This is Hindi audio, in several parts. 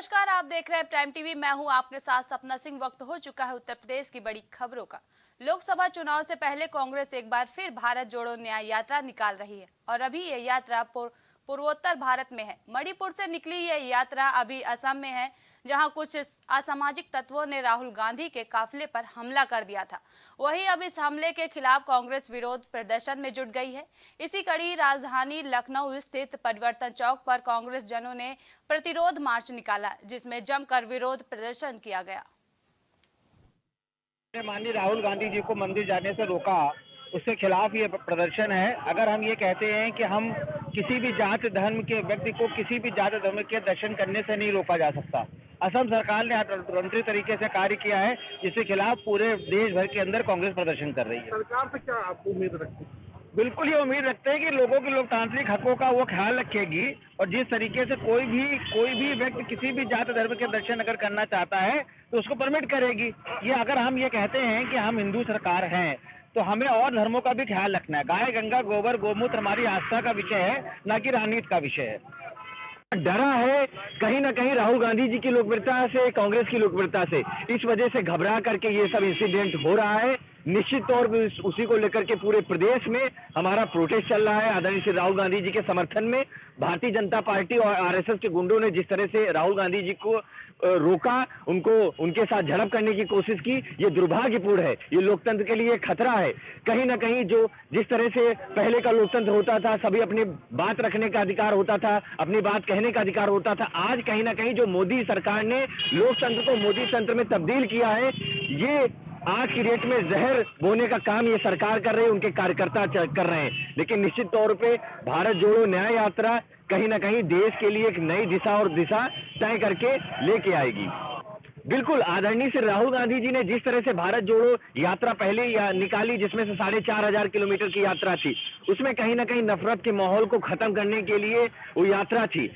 नमस्कार, आप देख रहे हैं प्राइम टीवी। मैं हूं आपके साथ सपना सिंह। वक्त हो चुका है उत्तर प्रदेश की बड़ी खबरों का। लोकसभा चुनाव से पहले कांग्रेस एक बार फिर भारत जोड़ो न्याय यात्रा निकाल रही है और अभी ये यात्रा पूर्वोत्तर भारत में है। मणिपुर से निकली ये यात्रा अभी असम में है, जहां कुछ असामाजिक तत्वों ने राहुल गांधी के काफिले पर हमला कर दिया था। वहीं अब इस हमले के खिलाफ कांग्रेस विरोध प्रदर्शन में जुट गई है। इसी कड़ी राजधानी लखनऊ स्थित परिवर्तन चौक पर कांग्रेस जनों ने प्रतिरोध मार्च निकाला, जिसमें जमकर विरोध प्रदर्शन किया गया। माननीय राहुल गांधी जी को मंदिर जाने से रोका, उसके खिलाफ ये प्रदर्शन है। अगर हम ये कहते हैं कि हम किसी भी जात धर्म के व्यक्ति को किसी भी जात धर्म के दर्शन करने से नहीं रोका जा सकता। असम सरकार ने तंत्री तरीके से कार्य किया है, जिसके खिलाफ पूरे देश भर के अंदर कांग्रेस प्रदर्शन कर रही है। सरकार से क्या आप उम्मीद रखते हैं? बिल्कुल ये उम्मीद रखते हैं कि लोगों के लोकतांत्रिक हकों का वो ख्याल रखेगी और जिस तरीके से कोई भी व्यक्ति किसी भी जात धर्म के दर्शन अगर करना चाहता है तो उसको परमिट करेगी। ये अगर हम ये कहते हैं कि हम हिंदू सरकार हैं तो हमें और धर्मों का भी ख्याल रखना है। गाय, गंगा, गोबर, गोमूत्र हमारी आस्था का विषय है, न कि राजनीति का विषय है। डरा है कहीं ना कहीं राहुल गांधी जी की लोकप्रियता से, कांग्रेस की लोकप्रियता से, इस वजह से घबरा करके ये सब इंसिडेंट हो रहा है। निश्चित तौर पर उसी को लेकर के पूरे प्रदेश में हमारा प्रोटेस्ट चल रहा है। आदरणीय श्री राहुल गांधी जी के समर्थन में भारतीय जनता पार्टी और आरएसएस के गुंडों ने जिस तरह से राहुल गांधी जी को रोका, उनके साथ झड़प करने की कोशिश की, ये दुर्भाग्यपूर्ण है। ये लोकतंत्र के लिए खतरा है। कहीं ना कहीं जिस तरह से पहले का लोकतंत्र होता था, सभी अपनी बात रखने का अधिकार होता था, अपनी बात कहने का अधिकार होता था, आज कहीं ना कहीं जो मोदी सरकार ने लोकतंत्र को मोदी तंत्र में तब्दील किया है, ये आज की डेट में जहर बोने का काम ये सरकार कर रही है, उनके कार्यकर्ता कर रहे हैं। लेकिन निश्चित तौर पे भारत जोड़ो न्याय यात्रा कहीं ना कहीं देश के लिए एक नई दिशा तय करके लेके आएगी। बिल्कुल आदरणीय श्री राहुल गांधी जी ने जिस तरह से भारत जोड़ो यात्रा पहले निकाली, जिसमें से 4,500 किलोमीटर की यात्रा थी, उसमें कहीं ना कहीं नफरत के माहौल को खत्म करने के लिए वो यात्रा थी।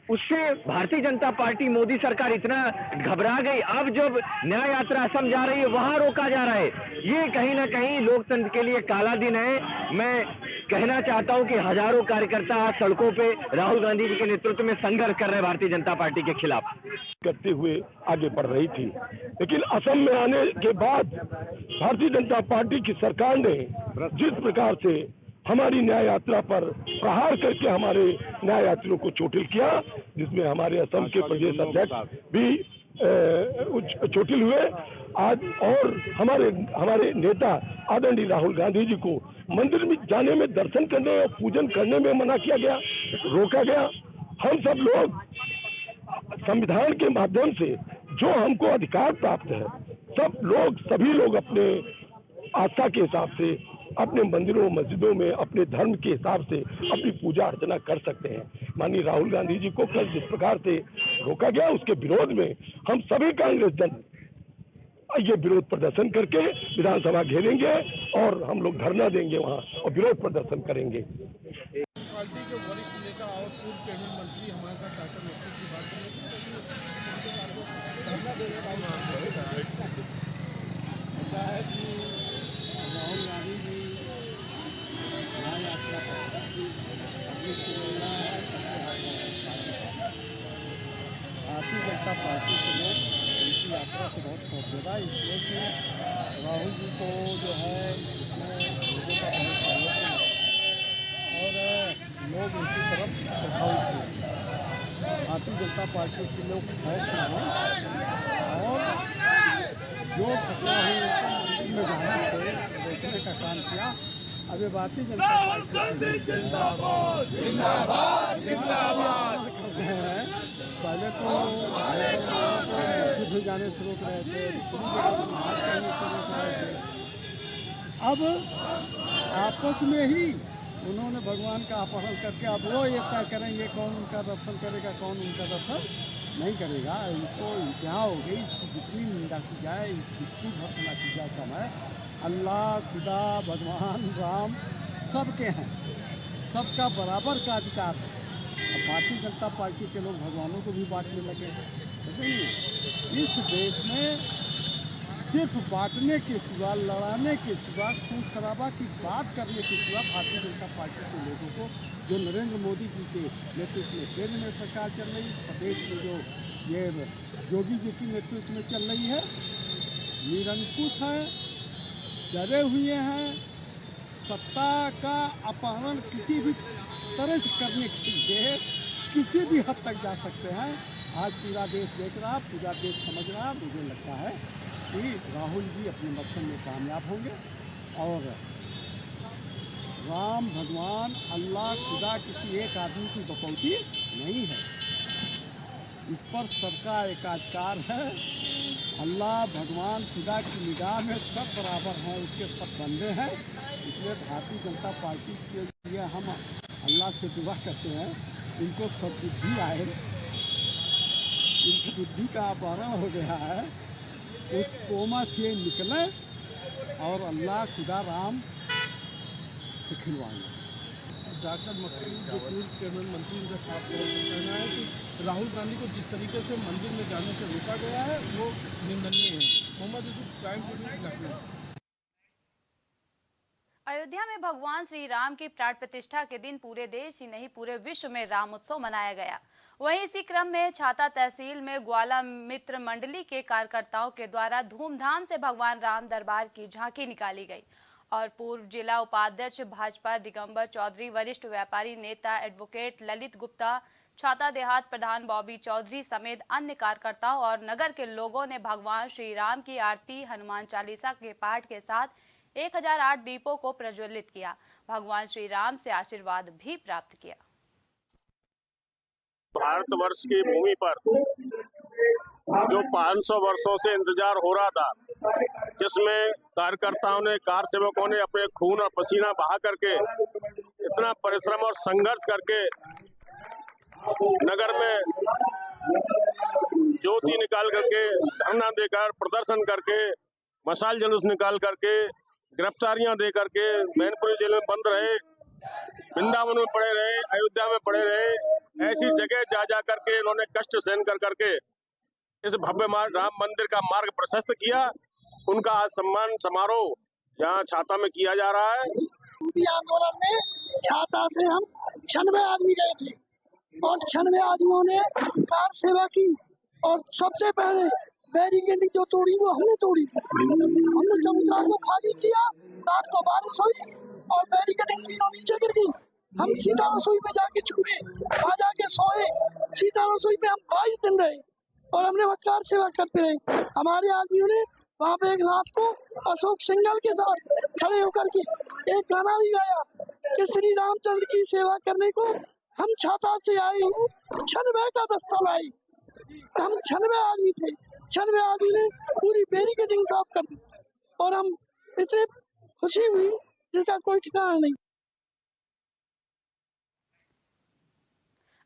उससे भारतीय जनता पार्टी, मोदी सरकार इतना घबरा गई। अब जब न्याय यात्रा असम जा रही है, वहां रोका जा रहा है। ये कहीं ना कहीं लोकतंत्र के लिए काला दिन है। मैं कहना चाहता हूं कि हजारों कार्यकर्ता आज सड़कों पे राहुल गांधी जी के नेतृत्व में संघर्ष कर रहे हैं भारतीय जनता पार्टी के खिलाफ करते हुए आगे बढ़ रही थी। लेकिन असम में आने के बाद भारतीय जनता पार्टी की सरकार ने जिस प्रकार से हमारी न्याय यात्रा पर प्रहार करके हमारे न्याय यात्रियों को चोटिल किया, जिसमें हमारे असम के प्रदेश अध्यक्ष भी चोटिल हुए आज, और हमारे नेता आदरणीय राहुल गांधी जी को मंदिर में जाने में, दर्शन करने और पूजन करने में मना किया गया, रोका गया। हम सब लोग संविधान के माध्यम से जो हमको अधिकार प्राप्त है, सभी लोग अपने आस्था के हिसाब से, अपने मंदिरों मस्जिदों में अपने धर्म के हिसाब से अपनी पूजा अर्चना कर सकते हैं। माननीय राहुल गांधी जी को कल जिस प्रकार से रोका गया, उसके विरोध में हम सभी कांग्रेस जन ये विरोध प्रदर्शन करके विधानसभा घेरेंगे और हम लोग धरना देंगे वहाँ और विरोध प्रदर्शन करेंगे। पार्टी के वरिष्ठ नेता और पूर्व कैबिनेट मंत्री हमारे साथ डॉक्टर नकवी की बात ऐसा है कि राहुल गांधी जी न्याय यात्रा भारतीय जनता पार्टी के लोग इसी यात्रा से बहुत खौफजदा, इसलिए कि राहुल जी को जो है इसमें लोगों का बहुत सहयोग और लोग उनकी तरफ प्रभावित हुए। भारतीय जनता पार्टी के लोग खौफ में हैं और जो घटना हुई मंदिर में जाने से रोकने का काम किया। अभी भारतीय जनता पार्टी जिंदाबाद जिंदाबाद जिंदाबाद हैं। पहले तो मस्जिद में जाने से रोक रहे थे, नमाज करने से रोक रहे थे। अब आपस में ही उन्होंने भगवान का अपहरण करके अब वो ये तय करेंगे कौन उनका दर्शन करेगा, कौन उनका दर्शन नहीं करेगा। इनको इंतहा हो गई, इसकी जितनी निंदा की जाए, जितनी भर्सना की जाए कम है। अल्लाह, खुदा, भगवान, राम सबके हैं, सबका बराबर का अधिकार है। अब भारतीय जनता पार्टी के लोग भगवानों को भी बांटने लगे। समझिए, इस देश में सिर्फ बांटने के सिवा, लड़ाने के सिवा, खून खराबा की बात करने के सिवा भारतीय जनता पार्टी के लोगों को, जो नरेंद्र मोदी जी के नेतृत्व में केंद्र में सरकार चल रही, प्रदेश में जो ये योगी जी की नेतृत्व में चल रही है, निरंकुश है, डरे हुए हैं, सत्ता का अपहरण किसी भी तरह से करने के लिए किसी भी हद तक जा सकते हैं। आज पूरा देश देख रहा, पूरा देश समझ रहा। मुझे लगता है कि राहुल जी अपने मकसद में कामयाब होंगे और राम भगवान अल्लाह खुदा किसी एक आदमी की बकौती नहीं है, इस पर सबका एकाधिकार है। अल्लाह भगवान खुदा की निगाह में सब बराबर हैं, उसके सब बंदे हैं। इसलिए भारतीय जनता पार्टी के लिए हम अल्लाह से दुआ करते हैं इनको सद्बुद्धि आए, इनकी बुद्धि का अपहरण हो गया है, उस कोमा से निकले और अल्लाह खुदा राम से खिलवाएंगे। डॉक्टर मक्खी जो पूर्व कैबिनेट मंत्री, उनका साफ तौर पर कहना है कि राहुल गांधी को जिस तरीके से मंदिर में जाने से रोका गया है वो निंदनीय है। Mohammad Yusuf, prime TV, Lucknow. अयोध्या में भगवान श्री राम की प्राण प्रतिष्ठा के दिन पूरे देश ही नहीं पूरे विश्व में राम उत्सव मनाया गया। वहीं इसी क्रम में छाता तहसील में ग्वाला मित्र मंडली के कार्यकर्ताओं के द्वारा धूमधाम से भगवान राम दरबार की झांकी निकाली गई और पूर्व जिला उपाध्यक्ष भाजपा दिगंबर चौधरी, वरिष्ठ व्यापारी नेता एडवोकेट ललित गुप्ता, छाता देहात प्रधान बॉबी चौधरी समेत अन्य कार्यकर्ताओं और नगर के लोगों ने भगवान श्री राम की आरती, हनुमान चालीसा के पाठ के साथ 1008 दीपों को प्रज्वलित किया। भगवान श्री राम से आशीर्वाद भी प्राप्त किया। भारतवर्ष की भूमि पर जो 500 वर्षों से इंतजार हो रहा था, जिसमें कार्यकर्ताओं ने, कार सेवकों ने अपने खून और पसीना बहा करके इतना परिश्रम और संघर्ष करके नगर में ज्योति निकाल करके, धरना देकर, प्रदर्शन करके, मशाल जुलूस निकाल करके, गिरफ्तारियां दे करके मैनपुरी जेल में बंद रहे, वृंदावन में पड़े रहे, अयोध्या में पड़े रहे, ऐसी जगह जा जा करके इन्होंने कष्ट सहन कर करके इस भव्य राम मंदिर का मार्ग प्रशस्त किया। उनका आज सम्मान समारोह यहाँ छाता में किया जा रहा है। आंदोलन में छाता से हम 96 आदमी गए थे और 96 आदमियों ने कार सेवा की और सबसे पहले बैरिकेडिंग जो तोड़ी वो हमने तोड़ी थी। हमने चबूतरा को खाली किया, रात को बारिश हुई और बैरिकेडिंग तीनों नीचे गिर गई। हम सीता रसोई में जाके छुपे, वहाँ जाके सोए। सीता रसोई में हम 22 दिन रहे और हमने कार सेवा करते रहे। हमारे आदमियों ने वहाँ पे एक रात को अशोक सिंघल के साथ खड़े होकर के एक गाना भी गाया कि श्री रामचंद्र की सेवा करने को हम छाता से आए हैं, 96 का दस्ता लाए। हम 96 आदमी थे, 96 आदमी ने पूरी बैरिकेडिंग साफ कर दी और हम इतने खुशी हुई जिसका कोई ठिकाना नहीं।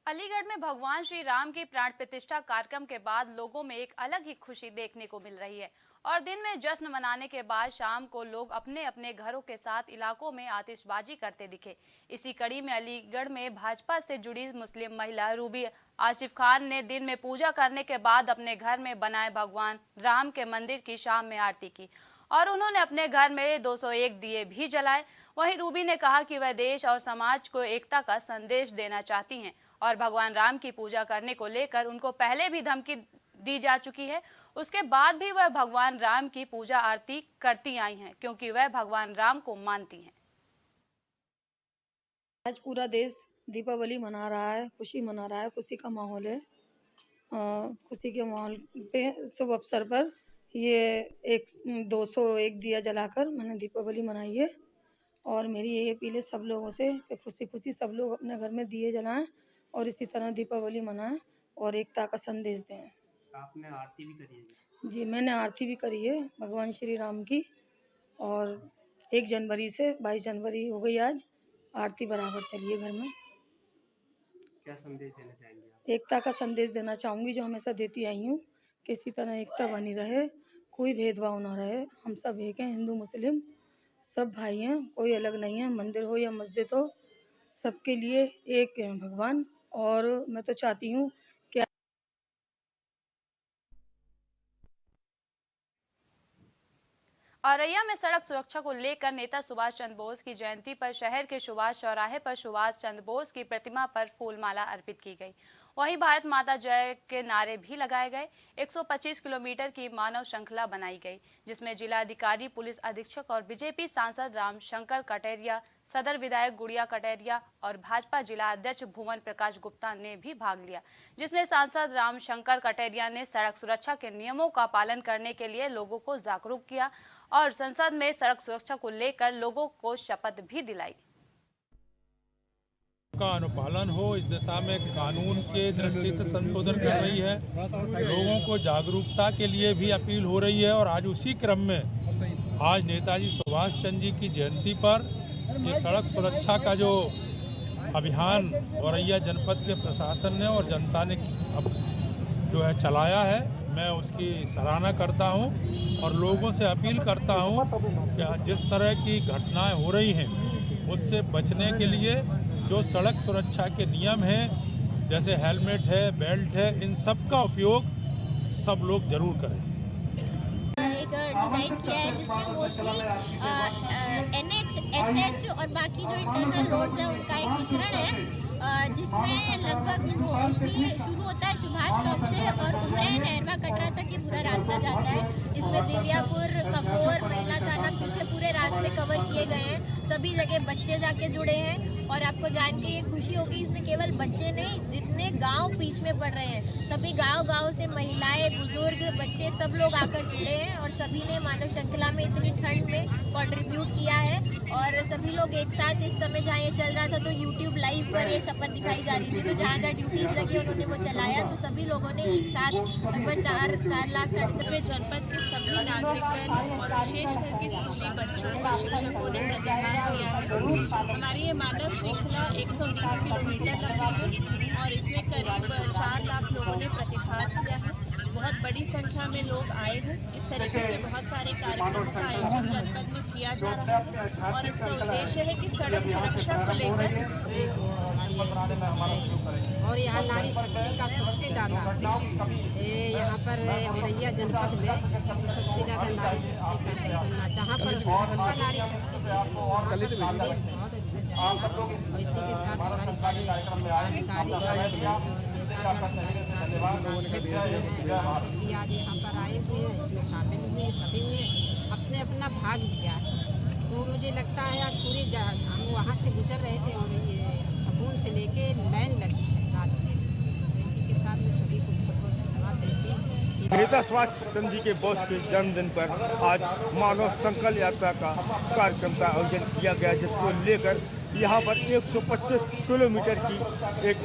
अलीगढ़ में भगवान श्री राम की प्राण प्रतिष्ठा कार्यक्रम के बाद लोगों में एक अलग ही खुशी देखने को मिल रही है और दिन में जश्न मनाने के बाद शाम को लोग अपने अपने घरों के साथ इलाकों में आतिशबाजी करते दिखे। इसी कड़ी में अलीगढ़ में भाजपा से जुड़ी मुस्लिम महिला रूबी आसिफ खान ने दिन में पूजा करने के बाद अपने घर में बनाए भगवान राम के मंदिर की शाम में आरती की और उन्होंने अपने घर में 201 दिए भी जलाए। वहीं रूबी ने कहा कि वह देश और समाज को एकता का संदेश देना चाहती हैं और भगवान राम की पूजा करने को लेकर उनको पहले भी धमकी दी जा चुकी है। उसके बाद भी वह भगवान राम की पूजा आरती करती आई हैं क्योंकि वह भगवान राम को मानती हैं। आज पूरा देश दीपावली मना रहा है, खुशी मना रहा है, खुशी का माहौल है। खुशी के माहौल पे शुभ अवसर पर ये 201 दिया जलाकर मैंने दीपावली मनाई है और मेरी यही अपील है सब लोगों से कि खुशी खुशी सब लोग अपने घर में दिए जलाएं और इसी तरह दीपावली मनाएं और एकता का संदेश दें। आपने आरती भी करी है? जी, मैंने आरती भी करी है भगवान श्री राम की और 1 जनवरी से 22 जनवरी हो गई आज, आरती बराबर चली है घर में। क्या संदेश देना चाहेंगे आप? एकता का संदेश देना चाहूँगी जो हमेशा देती आई हूँ कि इसी तरह एकता बनी रहे, कोई भेदभाव ना रहे। हम सब एक हैं, हिंदू मुस्लिम सब भाई हैं, कोई अलग नहीं है। मंदिर हो या मस्जिद हो, सबके लिए एक है भगवान। और मैं तो चाहती हूँ कि औरैया में सड़क सुरक्षा को लेकर नेता सुभाष चंद्र बोस की जयंती पर शहर के सुभाष चौराहे पर सुभाष चंद्र बोस की प्रतिमा पर फूलमाला अर्पित की गई। वहीं भारत माता जय के नारे भी लगाए गए। 125 किलोमीटर की मानव श्रृंखला बनाई गई, जिसमें जिलाधिकारी, पुलिस अधीक्षक और बीजेपी सांसद रामशंकर कटेरिया, सदर विधायक गुड़िया कटेरिया और भाजपा जिला अध्यक्ष भुवन प्रकाश गुप्ता ने भी भाग लिया, जिसमें सांसद रामशंकर कटेरिया ने सड़क सुरक्षा के नियमों का पालन करने के लिए लोगों को जागरूक किया और संसद में सड़क सुरक्षा को लेकर लोगों को शपथ भी दिलाई। का अनुपालन हो, इस दिशा में कानून के दृष्टि से संशोधन कर रही है। लोगों को जागरूकता के लिए भी अपील हो रही है और आज उसी क्रम में आज नेताजी सुभाष चंद्र जी की जयंती पर ये सड़क सुरक्षा का जो अभियान औरैया जनपद के प्रशासन ने और जनता ने अब जो है चलाया है, मैं उसकी सराहना करता हूं और लोगों से अपील करता हूं कि जिस तरह की घटनाएं हो रही हैं उससे बचने के लिए जो सड़क सुरक्षा के नियम हैं, जैसे हेलमेट है, बेल्ट है, इन सब का उपयोग सब लोग जरूर करें। एक डिज़ाइन किया है जिसमें मोस्टली NH, SH और बाकी जो इंटरनल रोड्स है उनका एक मिश्रण है, जिसमें लगभग मोस्टली शुरू होता है सुभाष चौक से और उमरे नहरवा कटरा तक ये पूरा रास्ता जाता है। इसमें दिव्यापुर, ककोर, महिला थाना पीछे पूरे रास्ते कवर किए गए हैं। सभी जगह बच्चे जाके जुड़े हैं और आपको जान के ये खुशी होगी, इसमें केवल बच्चे नहीं, जितने गांव बीच में पड़ रहे हैं, सभी गांव से महिलाएं, बुजुर्ग, बच्चे सब लोग आकर जुड़े हैं और सभी ने मानव श्रृंखला में इतनी ठंड में कंट्रीब्यूट किया है। और सभी लोग एक साथ इस समय जहाँ ये चल रहा था तो YouTube लाइव पर ये शपथ दिखाई जा रही थी, तो जहाँ ड्यूटीज लगी उन्होंने वो चलाया, तो सभी लोगों ने एक साथ लगभग 4 लाख 4.5 जनपद के सभी नागरिकगण और विशेष करके स्कूली बच्चों और शिक्षकों ने प्रतिभाग किया है। हमारी ये मानव श्रृंखला 120 किलोमीटर लंबी है और इसमें करीब 4 लाख लोगों ने प्रतिभाग किया है। बहुत बड़ी संख्या में लोग आए हैं। इस तरीके के बहुत सारे कार्यक्रमों का आयोजन जनपद में किया जा रहा है और इसका उद्देश्य है कि सड़क सुरक्षा को लेकर और यहाँ नारी शक्ति का सबसे ज़्यादा यहाँ पर औरैया जनपद में सबसे ज़्यादा नारी शक्ति का जहाँ पर नारी शक्ति संदेश बहुत अच्छा जाएगा और इसी के साथ हमारे सारे अधिकारी हमारे साथ सांसद भी आज यहाँ पर आए हुए हैं, इसमें शामिल हुए सभी ने अपना भाग लिया है। तो मुझे लगता है आज पूरे हम वहाँ से गुजर रहे थे और ये खपून से लेके लाइन लगी है रास्ते में। इसी के साथ में सभी को बहुत बहुत धन्यवाद देती हूँ। नेता सुभाष चंद्र जी के बोस के जन्मदिन पर आज मानव संकल्प यात्रा का कार्यक्रम का आयोजन किया गया, जिसको लेकर यहाँ पर 125 किलोमीटर की एक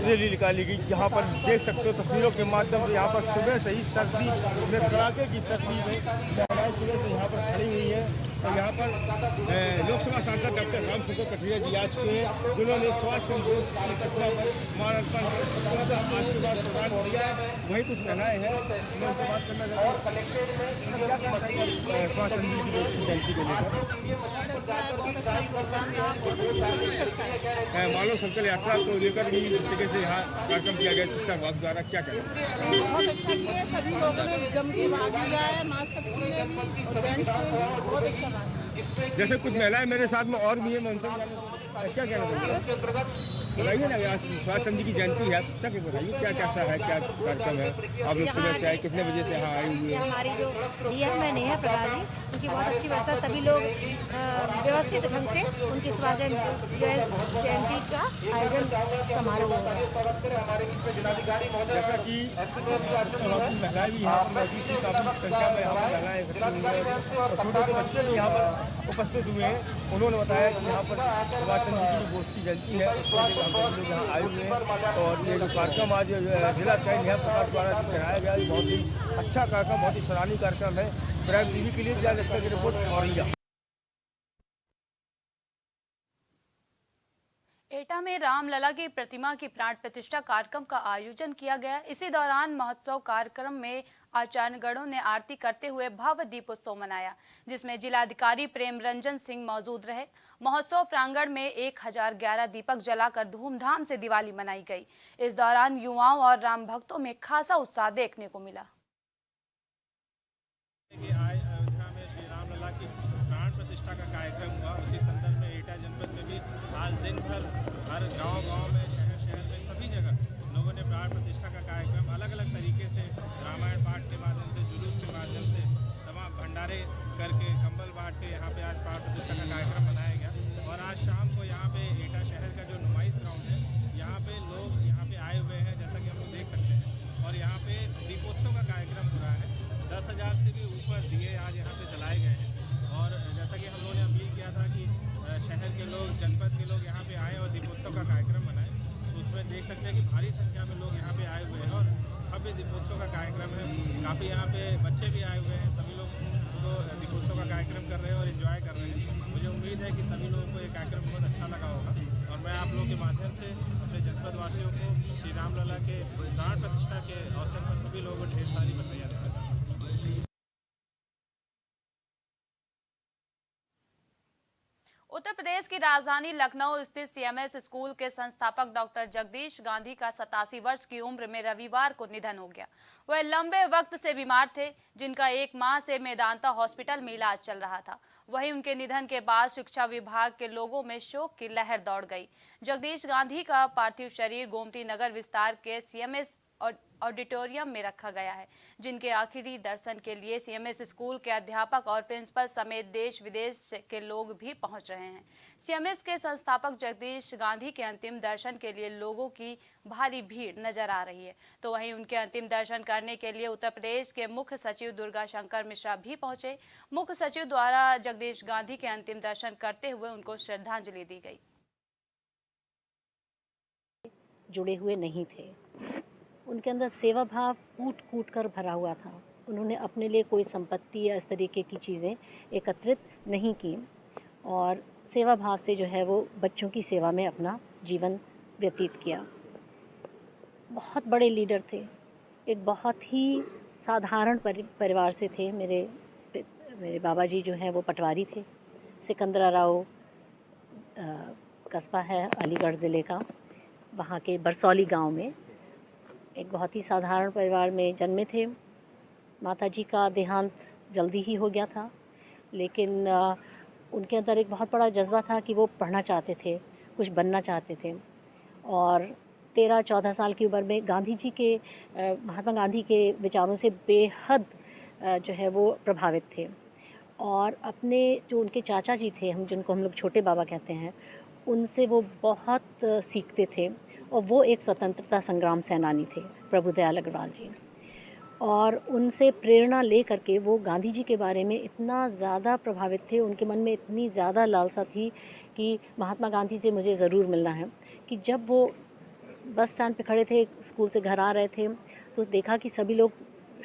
रैली निकाली गई। यहाँ पर देख सकते हो तस्वीरों के माध्यम से यहाँ पर सुबह से ही सर्दी में, कड़ाके की सर्दी में महिलाएं सुबह से यहाँ पर खड़ी हुई है और यहाँ पर लोकसभा सांसद डॉक्टर रामशंकर कटेरिया जी आ चुके हैं, जिन्होंने सुभाष चंद्र बोस की प्रतिमा पर माल्यार्पण आशीर्वाद प्रदान किया है। वहीं कुछ महिलाएं हैं, मैं उनसे बात करना चाहता हूँ सुभाष चंद्र जी की जयंती को लेकर मानव संकल्प यात्रा को लेकर भी जिस तरीके से यहाँ कार्यक्रम किया गया शिक्षा विभाग द्वारा, क्या कहें? बहुत अच्छा किया, सभी लोगों ने जम के भाग लिया है, माँ शक्ति ने भी और जेंट्स ने भी बहुत अच्छा भाग। जैसे कुछ महिलाएं मेरे साथ में और भी है, मैं उनसे क्या कहना चाहूँगा? बताइए ना, आज सुभाष चंद्र जी की जयंती है, अच्छा क्या बताइए, क्या कैसा है, क्या कार्यक्रम है? आप लोग सुबह से आए, कितने बजे से यहाँ आए हुए हैं? हमारी जो डीएम में नेहा प्रधान जी, उनकी बहुत अच्छी व्यवस्था, सभी लोग व्यवस्थित ढंग से उनकी सुभाष जयंती का आयोजन समारोह हो रहा है। जैसा कि महिलाएं भी यहाँ पर मौजूद थी, काफी संख्या में यहाँ पर महिलाएं छोटे बच्चे भी यहाँ पर उपस्थित हुए हैं। उन्होंने बताया कि यहाँ पर सुभाष चंद्र जी की बोस की जयंती है, उसको लोग यहाँ आए हुए हैं और ये जो कार्यक्रम आज जिलाधिकारी नेहा प्रकाश द्वारा कराया गया, बहुत ही अच्छा कार्यक्रम, बहुत ही सराहनीय कार्यक्रम है। प्राइम टीवी के लिए जिला की रिपोर्ट औरैया। एटा में रामलला की प्रतिमा की प्राण प्रतिष्ठा कार्यक्रम का आयोजन किया गया। इसी दौरान महोत्सव कार्यक्रम में आचार्यगणों ने आरती करते हुए भव्य दीपोत्सव मनाया, जिसमें जिलाधिकारी प्रेम रंजन सिंह मौजूद रहे। महोत्सव प्रांगण में 1011 दीपक जलाकर धूमधाम से दिवाली मनाई गई। इस दौरान युवाओं और राम भक्तों में खासा उत्साह देखने को मिला। अयोध्या में श्री रामलला की प्राण प्रतिष्ठा का कार्यक्रम हुआ, उसी संदर्भ में एटा जनपद में भी आज दिन भर हर गांव में, शहर में, सभी जगह लोगों ने प्राण प्रतिष्ठा का कार्यक्रम अलग अलग तरीके से रामायण पाठ के माध्यम से, जुलूस के माध्यम से, तमाम भंडारे करके, कंबल बांट के यहाँ पे आज प्राण प्रतिष्ठा का कार्यक्रम मनाया गया। और आज शाम को यहाँ पे एटा शहर का जो नुमाइश ग्राउंड है, यहाँ पे लोग यहाँ पे आए हुए हैं, जैसा कि हम लोग देख सकते हैं। और यहाँ पे दीपोत्सव का कार्यक्रम हो रहा है। 10,000 से भी ऊपर दिए आज यहाँ पे जलाए गए हैं। और जैसा कि हम लोगों ने अपील किया था कि शहर के लोग, जनपद के लोग यहाँ पे आएँ और दीपोत्सव का कार्यक्रम मनाएं, तो उसमें देख सकते हैं कि भारी संख्या में लोग यहाँ पे आए हुए हैं और भव्य दीपोत्सव का कार्यक्रम है। काफ़ी यहाँ पे बच्चे भी आए हुए हैं, सभी लोग इसको दीपोत्सव का कार्यक्रम कर रहे हैं और एंजॉय कर रहे हैं। मुझे उम्मीद है कि सभी लोगों को ये कार्यक्रम बहुत अच्छा लगा होगा और मैं आप लोगों के माध्यम से अपने जनपद वासियों को श्री रामलला के प्राण प्रतिष्ठा के अवसर पर सभी लोगों को ढेर सारी बधाइयाँ देता हूँ। उत्तर प्रदेश की राजधानी लखनऊ स्थित सीएमएस स्कूल के संस्थापक डॉक्टर जगदीश गांधी का 87 वर्ष की उम्र में रविवार को निधन हो गया। वह लंबे वक्त से बीमार थे, जिनका 1 माह से मेदांता हॉस्पिटल में इलाज चल रहा था। वहीं उनके निधन के बाद शिक्षा विभाग के लोगों में शोक की लहर दौड़ गई। जगदीश गांधी का पार्थिव शरीर गोमती नगर विस्तार के सीएमएस ऑडिटोरियम में रखा गया है, जिनके आखिरी दर्शन के लिए सीएमएस स्कूल के अध्यापक और प्रिंसिपल समेत देश विदेश के लोग भी पहुंच रहे हैं। सीएमएस के संस्थापक जगदीश गांधी के अंतिम दर्शन के लिए लोगों की भारी भीड़ नजर आ रही है। तो वहीं उनके अंतिम दर्शन करने के लिए उत्तर प्रदेश के मुख्य सचिव दुर्गा शंकर मिश्रा भी पहुंचे। मुख्य सचिव द्वारा जगदीश गांधी के अंतिम दर्शन करते हुए उनको श्रद्धांजलि दी गई। जुड़े हुए नहीं थे, उनके अंदर सेवा भाव कूट कूट कर भरा हुआ था। उन्होंने अपने लिए कोई संपत्ति या इस तरीके की चीज़ें एकत्रित नहीं की और सेवा भाव से जो है वो बच्चों की सेवा में अपना जीवन व्यतीत किया। बहुत बड़े लीडर थे, एक बहुत ही साधारण परिवार से थे। मेरे बाबा जी जो हैं वो पटवारी थे। सिकंदराराव कस्बा है अलीगढ़ ज़िले का, वहाँ के बरसौली गांव में एक बहुत ही साधारण परिवार में जन्मे थे। माताजी का देहांत जल्दी ही हो गया था, लेकिन उनके अंदर एक बहुत बड़ा जज्बा था कि वो पढ़ना चाहते थे, कुछ बनना चाहते थे। और 13-14 साल की उम्र में गांधी जी के महात्मा गांधी के विचारों से बेहद जो है वो प्रभावित थे। और अपने जो उनके चाचा जी थे, जिनको हम लोग छोटे बाबा कहते हैं, उनसे वो बहुत सीखते थे। और वो एक स्वतंत्रता संग्राम सेनानी थे, प्रभुदयाल अग्रवाल जी। और उनसे प्रेरणा ले करके वो गांधी जी के बारे में इतना ज़्यादा प्रभावित थे, उनके मन में इतनी ज़्यादा लालसा थी कि महात्मा गांधी से मुझे ज़रूर मिलना है, कि जब वो बस स्टैंड पे खड़े थे, स्कूल से घर आ रहे थे, तो देखा कि सभी लोग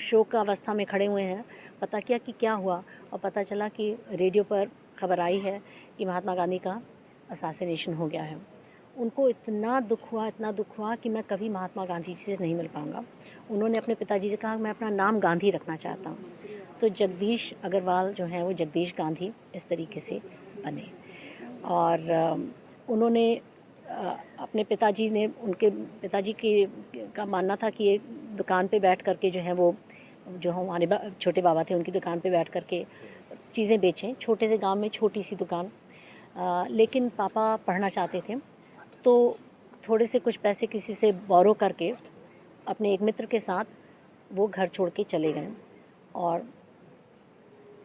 शोक अवस्था में खड़े हुए हैं। पता किया कि क्या हुआ, और पता चला कि रेडियो पर खबर आई है कि महात्मा गांधी का असैसिनेशन हो गया है। उनको इतना दुख हुआ कि मैं कभी महात्मा गांधी जी से नहीं मिल पाऊँगा। उन्होंने अपने पिताजी से कहा मैं अपना नाम गांधी रखना चाहता हूँ। तो जगदीश अग्रवाल जो हैं वो जगदीश गांधी इस तरीके से बने। और उन्होंने अपने पिताजी ने, उनके पिताजी का मानना था कि एक दुकान पे बैठ करके जो है वो, जो हमारे छोटे बाबा थे, उनकी दुकान पे बैठ करके चीज़ें बेचें, छोटे से गांव में छोटी सी दुकान। लेकिन पापा पढ़ना चाहते थे, तो थोड़े से कुछ पैसे किसी से बोरो करके अपने एक मित्र के साथ वो घर छोड़ के चले गए। और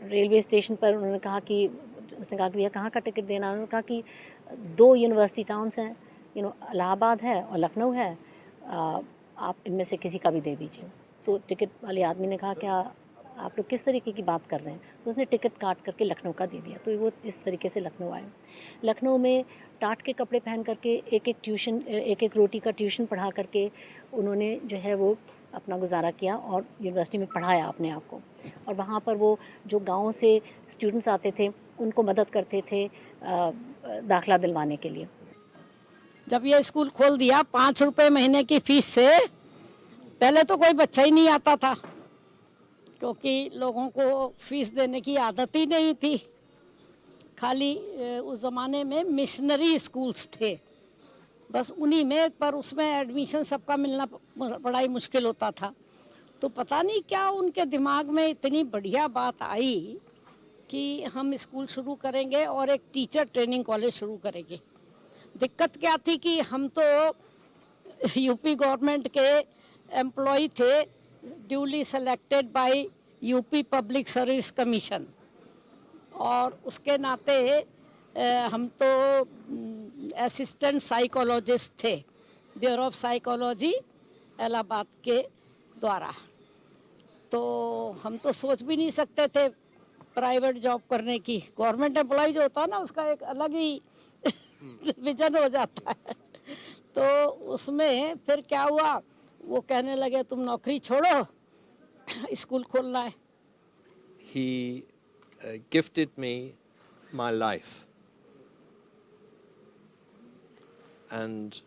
रेलवे स्टेशन पर उन्होंने कहा कि, उसने कहा कि भैया कहाँ का टिकट देना। उन्होंने कहा कि 2 यूनिवर्सिटी टाउन्स हैं, इलाहाबाद है और लखनऊ है, आप इनमें से किसी का भी दे दीजिए। तो टिकट वाले आदमी ने कहा क्या आप लोग किस तरीके की बात कर रहे हैं। तो उसने टिकट काट करके लखनऊ का दे दिया। तो वो इस तरीके से लखनऊ आए। लखनऊ में टाट के कपड़े पहन करके एक रोटी का ट्यूशन पढ़ा करके उन्होंने जो है वो अपना गुजारा किया और यूनिवर्सिटी में पढ़ाया अपने आप को। और वहाँ पर वो जो गाँव से स्टूडेंट्स आते थे उनको मदद करते थे दाखला दिलवाने के लिए। जब ये स्कूल खोल दिया 5 रुपए महीने की फीस से, पहले तो कोई बच्चा ही नहीं आता था, क्योंकि लोगों को फीस देने की आदत ही नहीं थी। खाली उस ज़माने में मिशनरी स्कूल्स थे, बस उन्हीं में, पर उसमें एडमिशन सबका मिलना बड़ा ही मुश्किल होता था। तो पता नहीं क्या उनके दिमाग में इतनी बढ़िया बात आई कि हम स्कूल शुरू करेंगे और एक टीचर ट्रेनिंग कॉलेज शुरू करेंगे। दिक्कत क्या थी कि हम तो यूपी गवर्नमेंट के एम्प्लॉय थे, duly selected bye UP public service commission, और उसके नाते हम तो असिस्टेंट साइकोलॉजिस्ट थे ब्यूरो ऑफ साइकोलॉजी इलाहाबाद के द्वारा। तो हम तो सोच भी नहीं सकते थे प्राइवेट जॉब करने की। गवर्नमेंट एम्प्लॉय जो होता है ना, उसका एक अलग ही विजन हो जाता है। तो उसमें फिर क्या हुआ, वो कहने लगे तुम नौकरी छोड़ो, स्कूल खोलना है। He gifted me my life, and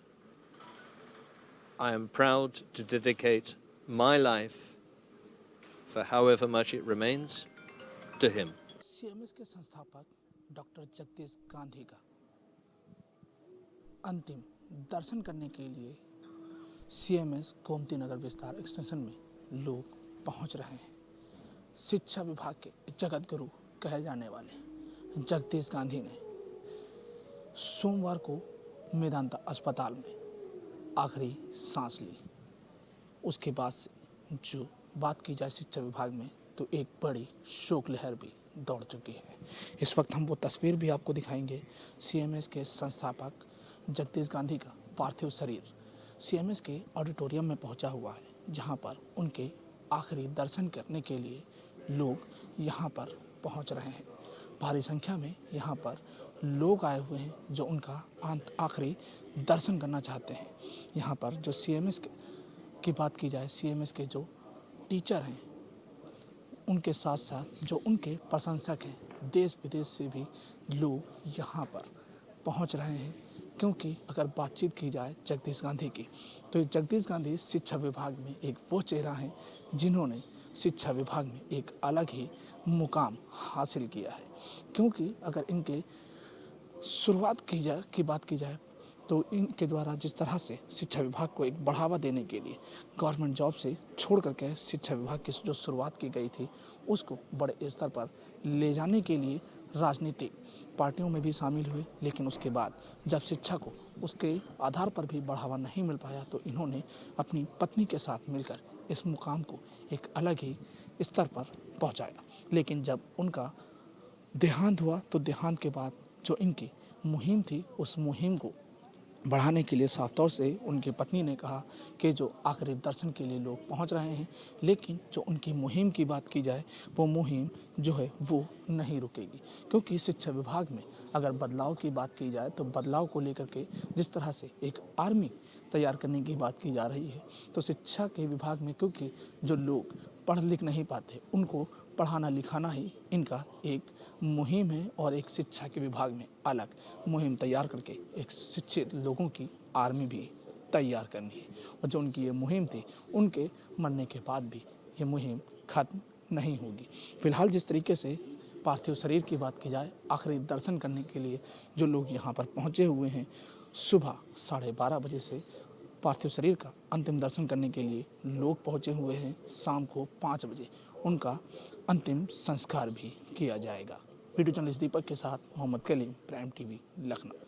I am proud to dedicate my life, for however much it remains, to him. CMS के संस्थापक डॉक्टर जगदीश गांधी का अंतिम दर्शन करने के लिए सीएमएस गोमती नगर विस्तार एक्सटेंशन में लोग पहुंच रहे हैं। शिक्षा विभाग के जगत गुरु कहे जाने वाले जगदीश गांधी ने सोमवार को मेदांता अस्पताल में आखिरी सांस ली। उसके बाद से जो बात की जाए शिक्षा विभाग में, तो एक बड़ी शोक लहर भी दौड़ चुकी है। इस वक्त हम वो तस्वीर भी आपको दिखाएंगे। सीएमएस के संस्थापक जगदीश गांधी का पार्थिव शरीर सीएमएस के ऑडिटोरियम में पहुंचा हुआ है, जहां पर उनके आखिरी दर्शन करने के लिए लोग यहां पर पहुंच रहे हैं। भारी संख्या में यहां पर लोग आए हुए हैं जो उनका आखिरी दर्शन करना चाहते हैं। यहां पर जो सीएमएस की बात की जाए, सीएमएस के जो टीचर हैं, उनके साथ साथ जो उनके प्रशंसक हैं, देश विदेश से भी लोग यहाँ पर पहुँच रहे हैं। क्योंकि अगर बातचीत की जाए जगदीश गांधी की, तो जगदीश गांधी शिक्षा विभाग में एक वो चेहरा हैं जिन्होंने शिक्षा विभाग में एक अलग ही मुकाम हासिल किया है। क्योंकि अगर इनके शुरुआत की बात की जाए, तो इनके द्वारा जिस तरह से शिक्षा विभाग को एक बढ़ावा देने के लिए गवर्नमेंट जॉब से छोड़ करके शिक्षा विभाग की जो शुरुआत की गई थी, उसको बड़े स्तर पर ले जाने के लिए राजनीतिक पार्टियों में भी शामिल हुए। लेकिन उसके बाद जब शिक्षा को उसके आधार पर भी बढ़ावा नहीं मिल पाया, तो इन्होंने अपनी पत्नी के साथ मिलकर इस मुकाम को एक अलग ही स्तर पर पहुंचाया। लेकिन जब उनका देहांत हुआ, तो देहांत के बाद जो इनकी मुहिम थी, उस मुहिम को बढ़ाने के लिए साफ तौर से उनकी पत्नी ने कहा कि जो आखिरी दर्शन के लिए लोग पहुंच रहे हैं, लेकिन जो उनकी मुहिम की बात की जाए, वो मुहिम जो है वो नहीं रुकेगी। क्योंकि शिक्षा विभाग में अगर बदलाव की बात की जाए, तो बदलाव को लेकर के जिस तरह से एक आर्मी तैयार करने की बात की जा रही है, तो शिक्षा के विभाग में क्योंकि जो लोग पढ़ लिख नहीं पाते, उनको पढ़ाना लिखाना ही इनका एक मुहिम है। और एक शिक्षा के विभाग में अलग मुहिम तैयार करके एक शिक्षित लोगों की आर्मी भी तैयार करनी है। और जो उनकी ये मुहिम थी, उनके मरने के बाद भी ये मुहिम खत्म नहीं होगी। फिलहाल जिस तरीके से पार्थिव शरीर की बात की जाए, आखिरी दर्शन करने के लिए जो लोग यहाँ पर पहुँचे हुए हैं, सुबह 12:30 बजे से पार्थिव शरीर का अंतिम दर्शन करने के लिए लोग पहुँचे हुए हैं। शाम को 5 बजे उनका अंतिम संस्कार भी किया जाएगा। वीडियो जर्नलिस्ट दीपक के साथ मोहम्मद कलीम, प्राइम टीवी, लखनऊ।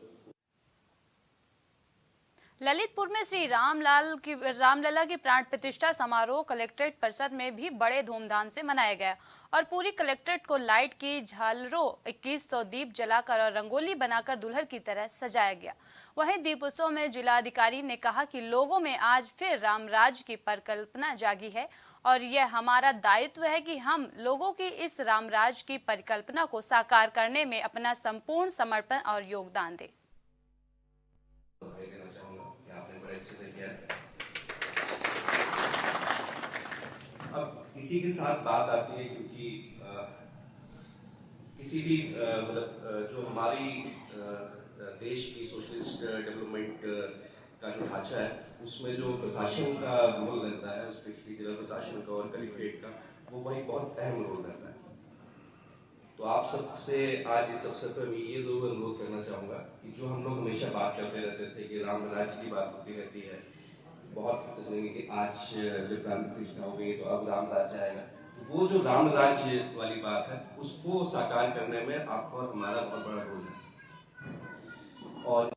ललितपुर में श्री रामलला की प्राण प्रतिष्ठा समारोह कलेक्ट्रेट परिसर में भी बड़े धूमधाम से मनाया गया और पूरी कलेक्ट्रेट को लाइट की झालरों, 2100 दीप जलाकर और रंगोली बनाकर दुल्हन की तरह सजाया गया। वहीं दीपोत्सव में जिलाधिकारी ने कहा कि लोगों में आज फिर रामराज की परिकल्पना जागी है और यह हमारा दायित्व है कि हम लोगों की इस रामराज की परिकल्पना को साकार करने में अपना संपूर्ण समर्पण और योगदान दें। अब इसी के साथ बात आती है, क्योंकि किसी भी मतलब जो हमारी देश की सोशलिस्ट डेवलपमेंट का जो ढांचा है, उसमें जो प्रशासन का रोल रहता है, स्पेशली जिला प्रशासन का और कलेक्ट्रेट का, वो वही बहुत अहम रोल रहता है। तो आप सबसे आज इस अवसर पर मैं ये जरूर अनुरोध करना चाहूँगा कि जो हम लोग हमेशा बात करते रहते थे कि रामराज की बात होती रहती है, बहुत सुनेंगे कि आज जब प्राण प्रतिष्ठा हो गई तो अब रामराज आएगा, तो वो जो रामराज वाली बात है, उसको साकार करने में आपका और हमारा बहुत बड़ा रोल है। और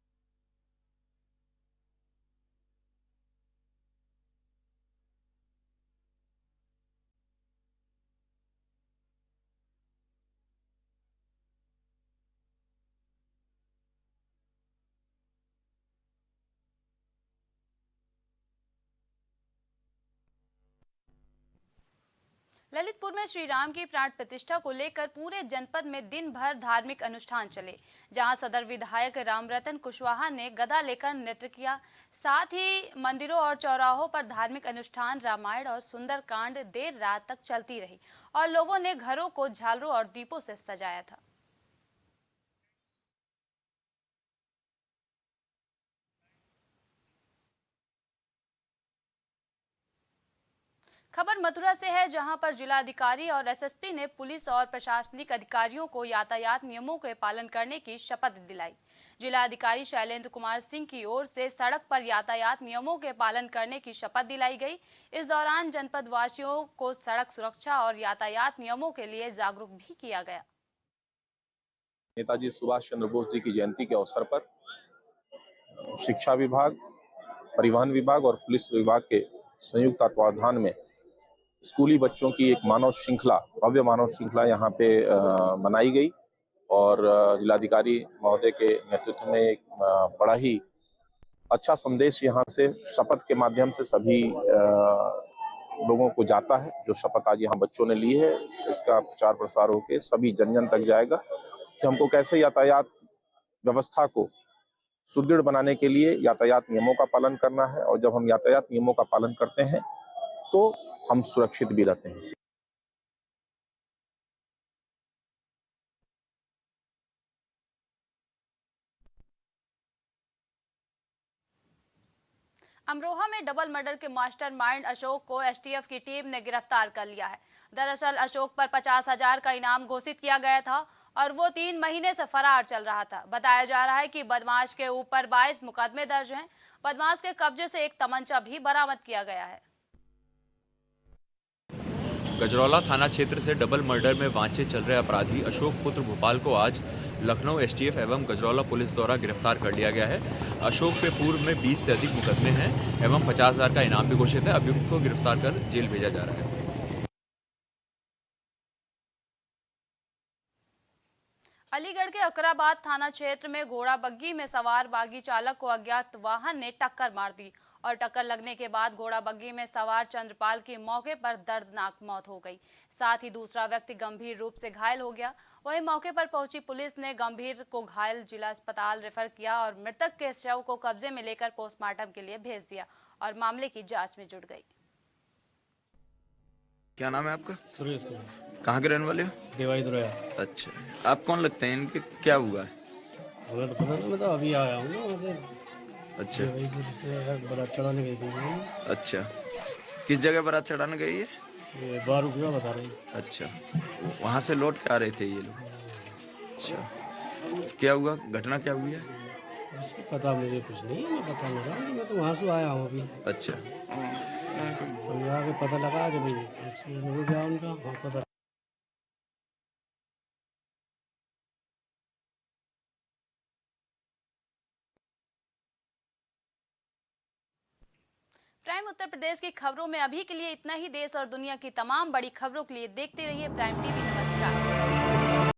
ललितपुर में श्री राम की प्राण प्रतिष्ठा को लेकर पूरे जनपद में दिन भर धार्मिक अनुष्ठान चले, जहां सदर विधायक रामरतन कुशवाहा ने गदा लेकर नृत्य किया। साथ ही मंदिरों और चौराहों पर धार्मिक अनुष्ठान, रामायण और सुंदरकांड देर रात तक चलती रही और लोगों ने घरों को झालरों और दीपों से सजाया था। खबर मथुरा से है, जहां पर जिलाधिकारी और एसएसपी ने पुलिस और प्रशासनिक अधिकारियों को यातायात नियमों के पालन करने की शपथ दिलाई। जिलाधिकारी शैलेंद्र कुमार सिंह की ओर से सड़क पर यातायात नियमों के पालन करने की शपथ दिलाई गई। इस दौरान जनपद वासियों को सड़क सुरक्षा और यातायात नियमों के लिए जागरूक भी किया गया। नेताजी सुभाष चंद्र बोस जी की जयंती के अवसर पर शिक्षा विभाग, परिवहन विभाग और पुलिस विभाग के संयुक्त तत्वावधान में स्कूली बच्चों की एक मानव श्रृंखला, भव्य मानव श्रृंखला यहाँ पे बनाई गई और जिलाधिकारी महोदय के नेतृत्व में एक बड़ा ही अच्छा संदेश यहाँ से शपथ के माध्यम से सभी लोगों को जाता है। जो शपथ आज यहाँ बच्चों ने ली है, इसका प्रचार प्रसार होकर सभी जन जन तक जाएगा कि हमको कैसे यातायात व्यवस्था को सुदृढ़ बनाने के लिए यातायात नियमों का पालन करना है, और जब हम यातायात नियमों का पालन करते हैं तो हम सुरक्षित भी रहते हैं। अमरोहा में डबल मर्डर के मास्टरमाइंड अशोक को एसटीएफ की टीम ने गिरफ्तार कर लिया है। दरअसल अशोक पर 50,000 का इनाम घोषित किया गया था और वो 3 महीने से फरार चल रहा था। बताया जा रहा है कि बदमाश के ऊपर 22 मुकदमे दर्ज हैं। बदमाश के कब्जे से एक तमंचा भी बरामद किया गया है। गजरौला थाना क्षेत्र से डबल मर्डर में वांछित चल रहे अपराधी अशोक पुत्र भोपाल को आज लखनऊ एसटीएफ एवं गजरौला पुलिस द्वारा गिरफ्तार कर लिया गया है। अशोक पे पूर्व में 20 से अधिक मुकदमे हैं एवं 50,000 का इनाम भी घोषित है। अभियुक्त को गिरफ्तार कर जेल भेजा जा रहा है। अलीगढ़ के अकराबाद थाना क्षेत्र में घोड़ा बग्गी में सवार बागी चालक को अज्ञात वाहन ने टक्कर मार दी और टक्कर लगने के बाद घोड़ा बग्गी में सवार चंद्रपाल की मौके पर दर्दनाक मौत हो गई। साथ ही दूसरा व्यक्ति गंभीर रूप से घायल हो गया। वहीं मौके पर पहुंची पुलिस ने गंभीर को घायल जिला अस्पताल रेफर किया और मृतक के शव को कब्जे में लेकर पोस्टमार्टम के लिए भेज दिया और मामले की जाँच में जुट गई। क्या नाम है आपका? सुरेश कुमार। कहाँ के रहने वाले हो? देवाई दुराया। अच्छा, आप कौन लगते हैं? इनके क्या हुआ है? हमें तो पता नहीं, मैं तो अभी आया हूँ ना। अच्छा, बारात चढ़ाने गई थी। अच्छा, किस जगह बारात चढ़ाने गई है? ये 12 रुपया बता रही। अच्छा, वहाँ से लौट के आ रहे थे ये लोग? अच्छा, क्या हुआ? घटना क्या हुई है? इसका पता मुझे कुछ नहीं है, मैं बता नहीं रहा हूँ। मैं तो वहाँ से आया हूँ अभी। अच्छा, तो आगे पता लगा कि भाई हो गया उनका पता। प्राइम उत्तर प्रदेश की खबरों में अभी के लिए इतना ही। देश और दुनिया की तमाम बड़ी खबरों के लिए देखते रहिए प्राइम टीवी। नमस्कार।